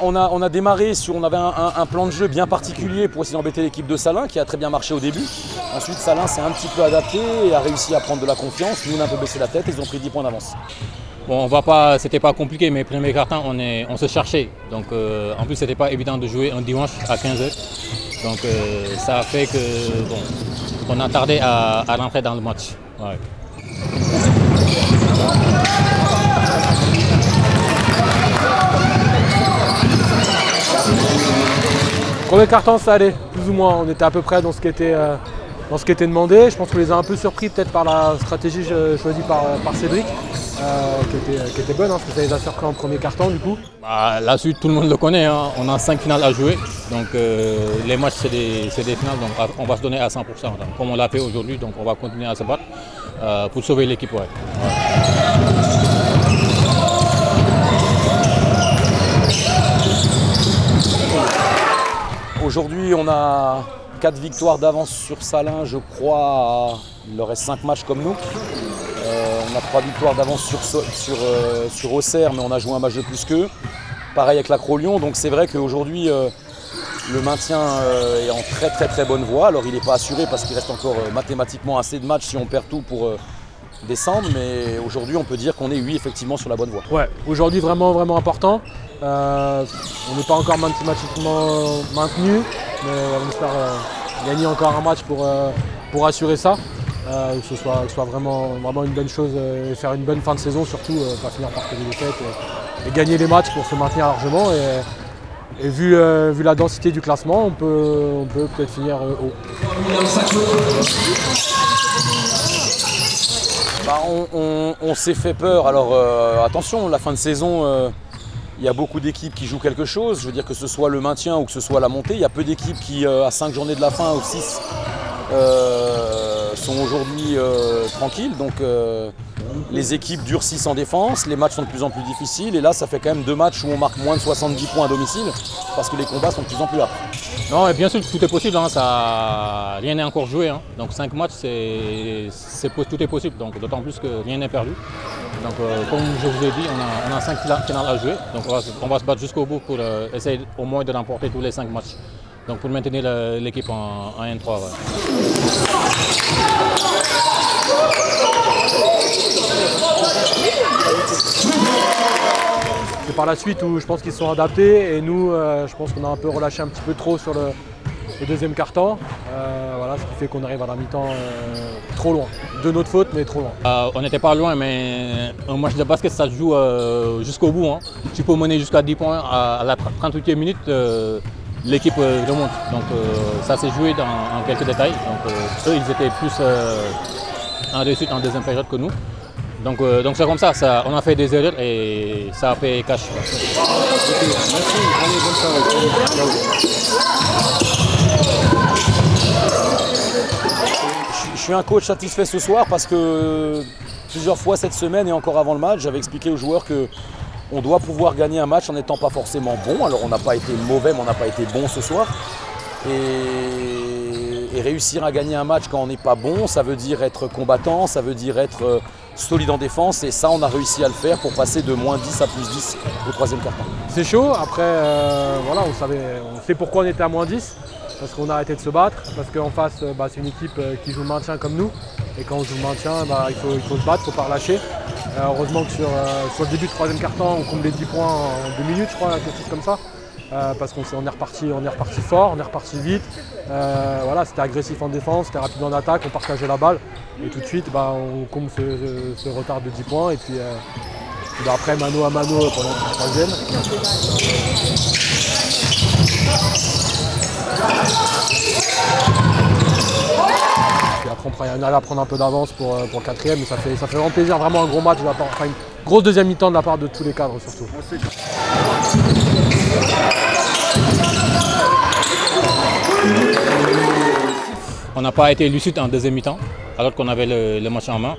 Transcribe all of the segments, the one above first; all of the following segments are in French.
On a démarré sur, on avait un plan de jeu bien particulier pour essayer d'embêter l'équipe de Salins qui a très bien marché au début. Ensuite Salins s'est un petit peu adapté et a réussi à prendre de la confiance. Nous on a un peu baissé la tête et ils ont pris 10 points d'avance. Bon, c'était pas compliqué, mais premier quart-temps on se cherchait. Donc en plus c'était pas évident de jouer un dimanche à 15 h. Donc ça a fait que on a tardé à rentrer dans le match. Ouais. Premier carton ça allait, plus ou moins, on était à peu près dans ce qui était demandé. Je pense qu'on les a un peu surpris peut-être par la stratégie choisie par Cédric, qui était bonne, parce que ça les a surpris en premier carton du coup. Bah, la suite tout le monde le connaît, hein. On a 5 finales à jouer, donc les matchs c'est des finales, donc on va se donner à 100%. Donc, comme on l'a fait aujourd'hui, donc on va continuer à se battre pour sauver l'équipe. Ouais. Aujourd'hui, on a 4 victoires d'avance sur Salins, je crois. Il leur reste 5 matchs comme nous. On a 3 victoires d'avance sur Auxerre, mais on a joué un match de plus qu'eux. Pareil avec l'Acro-Lyon, donc c'est vrai qu'aujourd'hui, le maintien est en très bonne voie. Alors il n'est pas assuré parce qu'il reste encore mathématiquement assez de matchs si on perd tout pour descendre, mais aujourd'hui on peut dire qu'on est effectivement sur la bonne voie. Ouais, aujourd'hui vraiment important. On n'est pas encore mathématiquement maintenu, mais on espère gagner encore un match pour assurer ça. Que ce soit vraiment une bonne chose et faire une bonne fin de saison, surtout pas finir par des défaites et gagner les matchs pour se maintenir largement. Et vu la densité du classement, on peut peut-être finir haut. Bah, on s'est fait peur, alors attention, la fin de saison, il y a beaucoup d'équipes qui jouent quelque chose, je veux dire que ce soit le maintien ou que ce soit la montée, il y a peu d'équipes qui, à 5 journées de la fin ou 6, sont aujourd'hui tranquilles, donc les équipes durcissent en défense, les matchs sont de plus en plus difficiles et là ça fait quand même 2 matchs où on marque moins de 70 points à domicile parce que les combats sont de plus en plus âpres. Non, et bien sûr tout est possible, hein, rien n'est encore joué, hein. Donc 5 matchs tout est possible, donc d'autant plus que rien n'est perdu. Donc comme je vous ai dit, on a 5 finales à jouer, donc on va se battre jusqu'au bout pour essayer au moins de remporter tous les 5 matchs. Donc pour maintenir l'équipe en N3. Ouais. C'est par la suite où je pense qu'ils se sont adaptés et nous, je pense qu'on a un peu relâché un petit peu trop sur le deuxième quart-temps. Voilà, ce qui fait qu'on arrive à la mi-temps trop loin. De notre faute, mais trop loin. On n'était pas loin, mais un match de basket, ça se joue jusqu'au bout, hein. Tu peux mener jusqu'à 10 points à la 38e minute. L'équipe remonte, donc ça s'est joué en quelques détails. Donc eux, ils étaient plus en réussite en deuxième période que nous. Donc c'est comme ça, on a fait des erreurs et ça a payé cash. Je suis un coach satisfait ce soir parce que plusieurs fois cette semaine et encore avant le match, j'avais expliqué aux joueurs que on doit pouvoir gagner un match en n'étant pas forcément bon. Alors on n'a pas été mauvais, mais on n'a pas été bon ce soir. Et réussir à gagner un match quand on n'est pas bon, ça veut dire être combattant, ça veut dire être solide en défense. Et ça, on a réussi à le faire pour passer de moins 10 à plus 10 au troisième quart-temps. C'est chaud, après voilà, on sait pourquoi on était à moins 10. Parce qu'on a arrêté de se battre, parce qu'en face, c'est une équipe qui joue le maintien comme nous. Et quand on joue le maintien, il faut se battre, il ne faut pas relâcher. Heureusement que sur le début du troisième quart-temps, on comble les 10 points en 2 minutes, je crois, quelque chose comme ça. Parce qu'on est reparti fort, on est reparti vite. Voilà, c'était agressif en défense, c'était rapide en attaque, on partageait la balle. Et tout de suite, on comble ce retard de 10 points. Et puis après, mano à mano pendant le troisième. Puis après, on arrive à prendre un peu d'avance pour le quatrième, mais ça fait vraiment plaisir, vraiment un gros match de la part, enfin une grosse deuxième mi-temps de la part de tous les cadres surtout. On n'a pas été lucide en deuxième mi-temps, alors qu'on avait le match en main.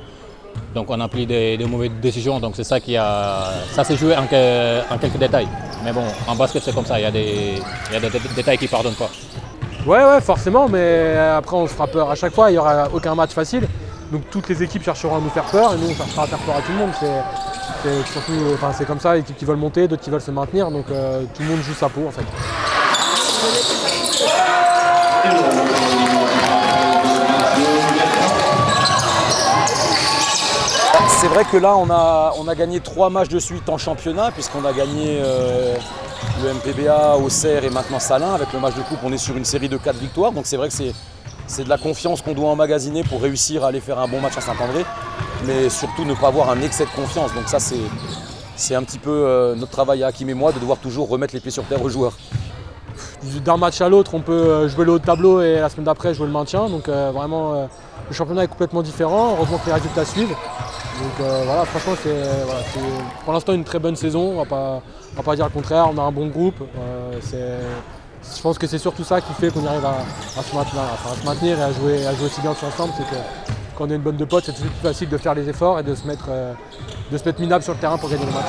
Donc on a pris des mauvaises décisions, donc c'est ça ça s'est joué en quelques détails. Mais bon, en basket c'est comme ça, il y a des détails qui ne pardonnent pas. Ouais, forcément, mais après on se fera peur à chaque fois, il n'y aura aucun match facile. Donc toutes les équipes chercheront à nous faire peur et nous on cherchera à faire peur à tout le monde. C'est comme ça, équipes qui veulent monter, d'autres qui veulent se maintenir, donc tout le monde joue sa peau en fait. C'est vrai que là, on a gagné 3 matchs de suite en championnat, puisqu'on a gagné le MPBA, Auxerre et maintenant Salins. Avec le match de coupe, on est sur une série de 4 victoires. Donc c'est vrai que c'est de la confiance qu'on doit emmagasiner pour réussir à aller faire un bon match à Saint-André. Mais surtout ne pas avoir un excès de confiance. Donc ça, c'est un petit peu notre travail à Hakim et moi, de devoir toujours remettre les pieds sur terre aux joueurs. D'un match à l'autre, on peut jouer le haut de tableau et la semaine d'après jouer le maintien. Donc vraiment, le championnat est complètement différent. Heureusement que les résultats suivent. Donc voilà, franchement, c'est pour l'instant une très bonne saison. On va pas dire le contraire. On a un bon groupe. Je pense que c'est surtout ça qui fait qu'on arrive à se maintenir et à jouer aussi bien tous ensemble. C'est que quand on est une bonne de potes, c'est tout de suite plus facile de faire les efforts et de se mettre minable sur le terrain pour gagner le match.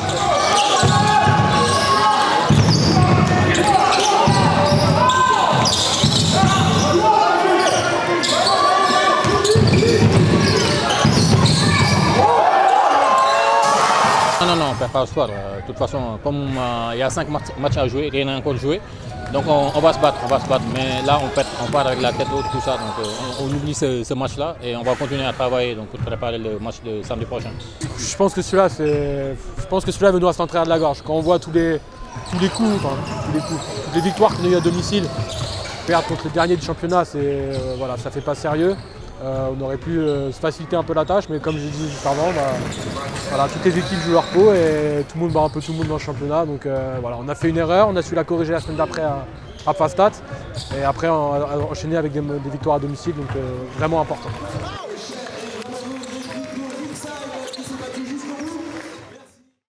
Non, on ne perd pas le soir. De toute façon, comme il y a 5 matchs à jouer, rien n'a encore joué. Donc on va se battre, Mais là, on part avec la tête haute, tout ça. Donc on oublie ce match-là et on va continuer à travailler pour préparer le match de samedi prochain. Je pense que celui-là va nous rester à de la gorge. Quand on voit tous les coups, toutes les victoires qu'on a eues à domicile, perdre contre le dernier du championnat, ça fait pas sérieux. On aurait pu se faciliter un peu la tâche, mais comme j'ai dit juste avant, toutes les équipes jouent leur peau et tout le monde bat un peu tout le monde dans le championnat. Donc on a fait une erreur, on a su la corriger la semaine d'après à Fastat et après on a enchaîné avec des victoires à domicile, donc vraiment important.